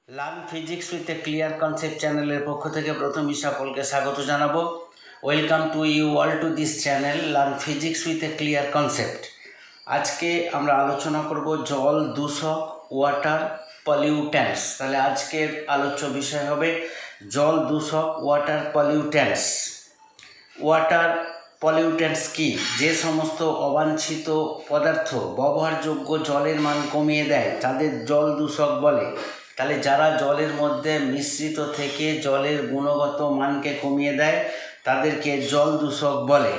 Learn physics with a clear concept চ্যানেলের পক্ষ থেকে প্রথমেই সকলকে স্বাগত জানাবো। Welcome to you all to this channel learn physics with a clear concept. আজকে আমরা আলোচনা করব জল দূষক, ওয়াটার পলিউট্যান্টস। তাহলে আজকের আলোচ্য বিষয় হবে জল দূষক, ওয়াটার পলিউট্যান্টস। ওয়াটার পলিউট্যান্টস কি? যে সমস্ত অবাঞ্ছিত পদার্থ ব্যবহারযোগ্য জলের মান কমিয়ে দেয় তাদের জল দূষক বলে। তাহলে যারা জলের মধ্যে মিশ্রিত থেকে জলের গুণগত মানকে কমিয়ে দেয় তাদেরকে জল দূষক বলে।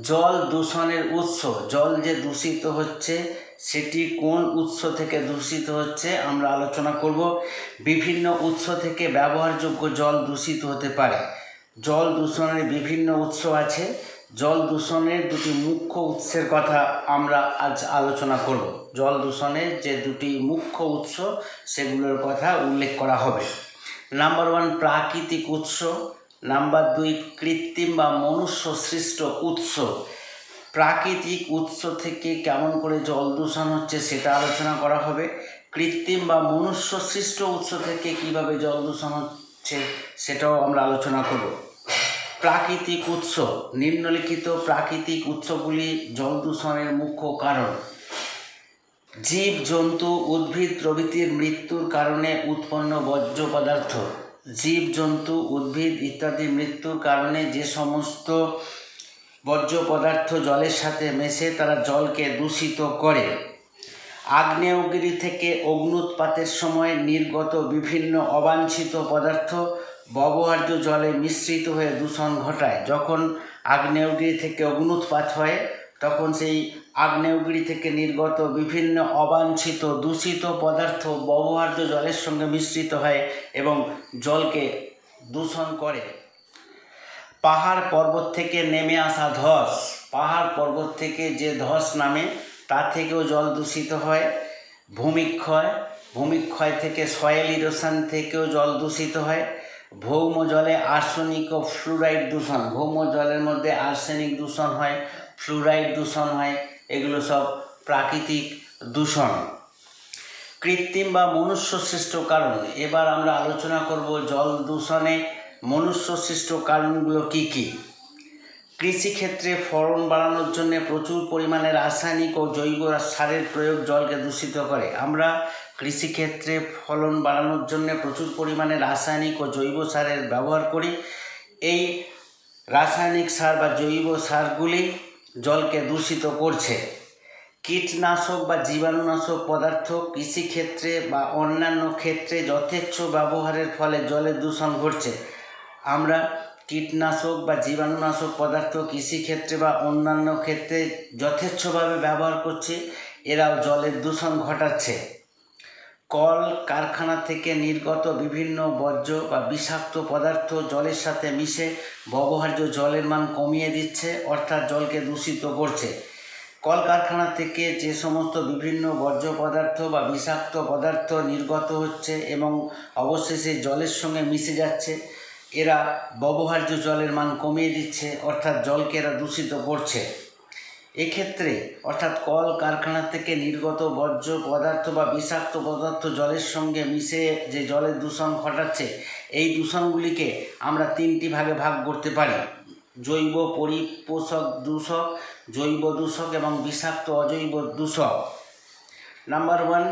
জল দূষণের উৎস, জল যে দূষিত হচ্ছে সেটি কোন উৎস থেকে দূষিত হচ্ছে আমরা আলোচনা করব। বিভিন্ন উৎস থেকে ব্যবহারযোগ্য জল দূষিত হতে পারে। জল দূষণের বিভিন্ন উৎস আছে। জল দূষণের দুটি মুখ্য উৎসের কথা আমরা আজ আলোচনা করব। জল দূষণের যে দুটি মুখ্য উৎস সেগুলোর কথা উল্লেখ করা হবে। নাম্বার 1 প্রাকৃতিক উৎস, নাম্বার 2 কৃত্রিম বা মনুষ্য সৃষ্ট উৎস। প্রাকৃতিক উৎস থেকে কেমন করে জল দূষণ হচ্ছে সেটা আলোচনা করা হবে। কৃত্রিম বা মনুষ্য সৃষ্ট উৎস থেকে কিভাবে জল দূষণ হচ্ছে সেটাও আমরা আলোচনা করব। প্রাকৃতিক উৎস, নিম্নলিখিত প্রাকৃতিক উৎসগুলি জল দূষণের মুখ্য কারণ। জীব জন্তু উদ্ভিদ প্রভৃতির মৃত্যুর কারণে উৎপন্ন বর্জ্য পদার্থ। জীব জন্তু উদ্ভিদ ইত্যাদি মৃত্যুর কারণে যে সমস্ত বর্জ্য পদার্থ জলের সাথে মেশে তারা জলকে দূষিত করে। আগ্নেয়গিরি থেকে অগ্ন্যুৎপাতের সময় নির্গত বিভিন্ন অবাঞ্ছিত পদার্থ ব্যবহার্য জলে মিশ্রিত হয়ে দূষণ ঘটায়। যখন আগ্নেয়গিরি থেকে অগ্ন্যুৎপাত হয় তখন সেই আগ্নেয়গিরি থেকে নির্গত বিভিন্ন অবাঞ্ছিত দূষিত পদার্থ ব্যবহার্য জলের সঙ্গে মিশ্রিত হয় এবং জলকে দূষণ করে। পাহাড় পর্বত থেকে নেমে আসা ধস, পাহাড় পর্বত থেকে যে ধস নামে তা থেকেও জল দূষিত হয়। ভূমিক্ষয়, ভূমিক্ষয় থেকে সয়েল ইরোশন থেকেও জল দূষিত হয়। ভৌম জলে আর্সেনিক ও ফ্লুরাইড দূষণ, ভৌম জলের মধ্যে আর্সেনিক দূষণ হয়, ফ্লুরাইড দূষণ হয়, এগুলো সব প্রাকৃতিক দূষণ। কৃত্রিম বা মনুষ্য সৃষ্ট কারণ, এবার আমরা আলোচনা করব জল দূষণে মনুষ্য সৃষ্ট কারণগুলো কি কি। কৃষিক্ষেত্রে ফলন বাড়ানোর জন্য প্রচুর পরিমাণে রাসায়নিক ও জৈব সারের প্রয়োগ জলকে দূষিত করে। আমরা কৃষিক্ষেত্রে ফলন বাড়ানোর জন্য প্রচুর পরিমাণে রাসায়নিক ও জৈব সারের ব্যবহার করি। এই রাসায়নিক সার বা জৈব সারগুলি জলকে দূষিত করছে। কীটনাশক বা জীবাণুনাশক পদার্থ কৃষিক্ষেত্রে বা অন্যান্য ক্ষেত্রে যথেচ্ছ ব্যবহারের ফলে জলের দূষণ ঘটছে। আমরা কীটনাশক বা জীবাণুনাশক পদার্থ কৃষিক্ষেত্রে বা অন্যান্য ক্ষেত্রে যথেচ্ছভাবে ব্যবহার করছি, এরাও জলের দূষণ ঘটাচ্ছে। কল কারখানা থেকে নির্গত বিভিন্ন বর্জ্য বা বিষাক্ত পদার্থ জলের সাথে মিশে ব্যবহার্য জলের মান কমিয়ে দিচ্ছে, অর্থাৎ জলকে দূষিত করছে। কলকারখানা থেকে যে সমস্ত বিভিন্ন বর্জ্য পদার্থ বা বিষাক্ত পদার্থ নির্গত হচ্ছে এবং অবশেষে জলের সঙ্গে মিশে যাচ্ছে, এরা ব্যবহার্য জলের মান কমিয়ে দিচ্ছে, অর্থাৎ জলকে এরা দূষিত করছে। এক্ষেত্রে অর্থাৎ কল কারখানা থেকে নির্গত বর্জ্য পদার্থ বা বিষাক্ত পদার্থ জলের সঙ্গে মিশে যে জলের দূষণ ঘটাচ্ছে, এই দূষণগুলিকে আমরা তিনটি ভাগে ভাগ করতে পারি: জৈব পরিপোষক দূষক, জৈব দূষক এবং বিষাক্ত অজৈব দূষক। নাম্বার 1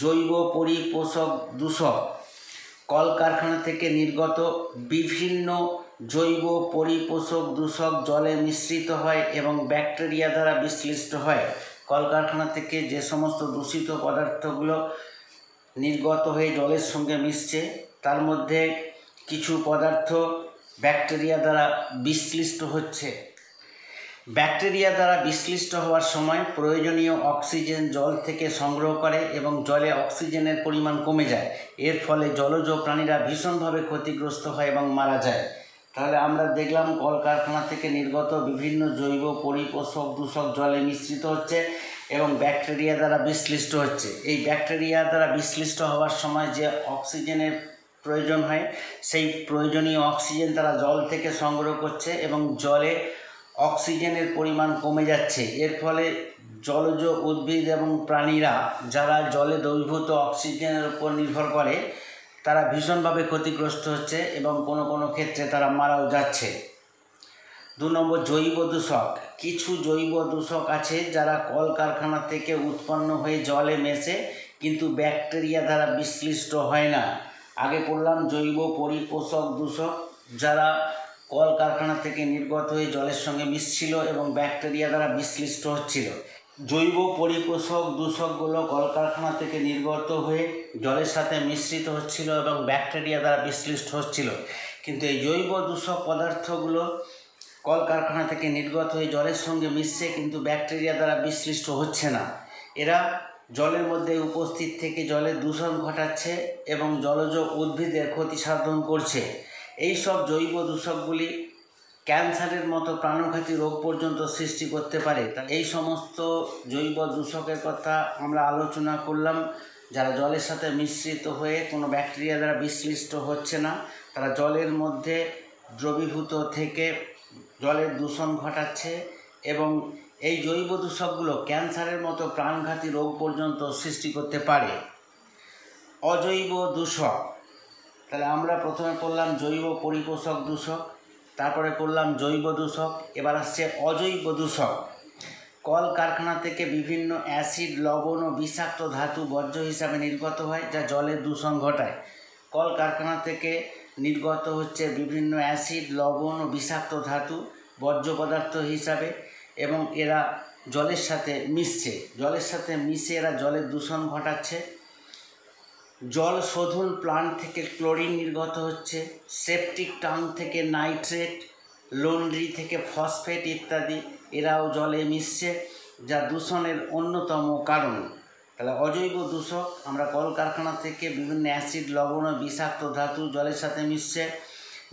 জৈব পরিপোষক দূষক। কলকারখানা থেকে নির্গত বিভিন্ন জৈব পরিপোষক দূষক জলে মিশ্রিত হয় এবং ব্যাকটেরিয়া দ্বারা বিশ্লিষ্ট হয়। কলকারখানা থেকে যে সমস্ত দূষিত পদার্থগুলো নির্গত হয়ে জলের সঙ্গে মিশছে তার মধ্যে কিছু পদার্থ ব্যাকটেরিয়া দ্বারা বিশ্লিষ্ট হচ্ছে। ব্যাকটেরিয়া দ্বারা বিশ্লিষ্ট হওয়ার সময় প্রয়োজনীয় অক্সিজেন জল থেকে সংগ্রহ করে এবং জলে অক্সিজেনের পরিমাণ কমে যায়। এর ফলে জলজ প্রাণীরা ভীষণভাবে ক্ষতিগ্রস্ত হয় এবং মারা যায়। তাহলে আমরা দেখলাম কলকারখানা থেকে নির্গত বিভিন্ন জৈব পরিপোষক দূষক জলে মিশ্রিত হচ্ছে এবং ব্যাকটেরিয়া দ্বারা বিশ্লিষ্ট হচ্ছে। এই ব্যাকটেরিয়া দ্বারা বিশ্লিষ্ট হওয়ার সময় যে অক্সিজেনের প্রয়োজন হয় সেই প্রয়োজনীয় অক্সিজেন তারা জল থেকে সংগ্রহ করছে এবং জলে অক্সিজেনের পরিমাণ কমে যাচ্ছে। এর ফলে জলজ উদ্ভিদ এবং প্রাণীরা যারা জলে দ্রবীভূত অক্সিজেনের উপর নির্ভর করে তারা ভীষণভাবে ক্ষতিগ্রস্ত হচ্ছে এবং কোনো কোনো ক্ষেত্রে তারা মারাও যাচ্ছে। 2 নম্বর জৈব দূষক। কিছু জৈব দূষক আছে যারা কলকারখানা থেকে উৎপন্ন হয়ে জলে মেশে কিন্তু ব্যাকটেরিয়া দ্বারা বিশ্লিষ্ট হয় না। আগে পড়লাম জৈব পরিপোষক দূষক, যারা কলকারখানা থেকে নির্গত হয়ে জলের সঙ্গে মিশছিল এবং ব্যাকটেরিয়া দ্বারা বিশ্লিষ্ট হচ্ছিল। জৈব পরিপোষক দূষকগুলো কলকারখানা থেকে নির্গত হয়ে জলের সাথে মিশ্রিত হচ্ছিল এবং ব্যাকটেরিয়া দ্বারা বিশ্লিষ্ট হচ্ছিল। কিন্তু এই জৈব দূষক পদার্থগুলো কলকারখানা থেকে নির্গত হয়ে জলের সঙ্গে মিশছে কিন্তু ব্যাকটেরিয়া দ্বারা বিশ্লিষ্ট হচ্ছে না। এরা জলের মধ্যে উপস্থিত থেকে জলের দূষণ ঘটাচ্ছে এবং জলজ উদ্ভিদের ক্ষতি সাধন করছে। এই সব জৈব দূষকগুলি ক্যান্সারের মতো প্রাণঘাতী রোগ পর্যন্ত সৃষ্টি করতে পারে। এই সমস্ত জৈব দূষকের কথা আমরা আলোচনা করলাম, যারা জলের সাথে মিশ্রিত হয়ে কোনো ব্যাকটেরিয়া দ্বারা বিশ্লিষ্ট হচ্ছে না, তারা জলের মধ্যে দ্রবীভূত থেকে জলের দূষণ ঘটাচ্ছে এবং এই জৈব দূষকগুলো ক্যান্সারের মতো প্রাণঘাতী রোগ পর্যন্ত সৃষ্টি করতে পারে। অজৈব দূষক। তাহলে আমরা প্রথমে পড়লাম জৈব পরিপোষক দূষক, তারপরে পড়লাম জৈব দূষক, এবার আসছে অজৈব দূষক। কলকারখানা থেকে বিভিন্ন অ্যাসিড, লবণ ও বিষাক্ত ধাতু বর্জ্য হিসাবে নির্গত হয়, যা জলের দূষণ ঘটায়। কলকারখানা থেকে নির্গত হচ্ছে বিভিন্ন অ্যাসিড, লবণ ও বিষাক্ত ধাতু বর্জ্য পদার্থ হিসাবে এবং এরা জলের সাথে মিশে এরা জলের দূষণ ঘটাচ্ছে। জল শোধন প্লান্ট থেকে ক্লোরিন নির্গত হচ্ছে, সেপটিক ট্যাঙ্ক থেকে নাইট্রেট, লন্ড্রি থেকে ফসফেট ইত্যাদি এরাও জলে মিশছে, যা দূষণের অন্যতম কারণ। তাহলে অজৈব দূষক, আমরা কলকারখানা থেকে বিভিন্ন অ্যাসিড, লবণ ও বিষাক্ত ধাতু জলের সাথে মিশছে,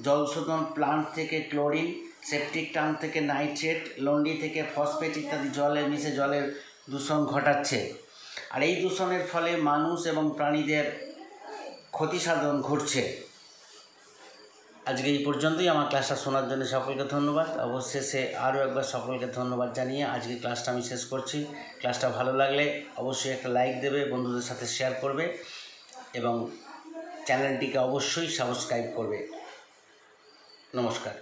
জল শোধন প্লান্ট থেকে ক্লোরিন, সেপটিক ট্যাঙ্ক থেকে নাইট্রেট, লন্ড্রি থেকে ফসফেট ইত্যাদি জলে মিশে জলের দূষণ ঘটাচ্ছে। আর এই দূষণের ফলে মানুষ এবং প্রাণীদের ক্ষতি সাধন ঘটছে। আজকে এই পর্যন্তই। আমার ক্লাসটা শোনার জন্য সকলকে ধন্যবাদ। অবশেষে আরও একবার সকলকে ধন্যবাদ জানিয়ে আজকে ক্লাসটা আমি শেষ করছি। ক্লাসটা ভালো লাগলে অবশ্যই একটা লাইক দেবে, বন্ধুদের সাথে শেয়ার করবে এবং চ্যানেলটিকে অবশ্যই সাবস্ক্রাইব করবে। নমস্কার।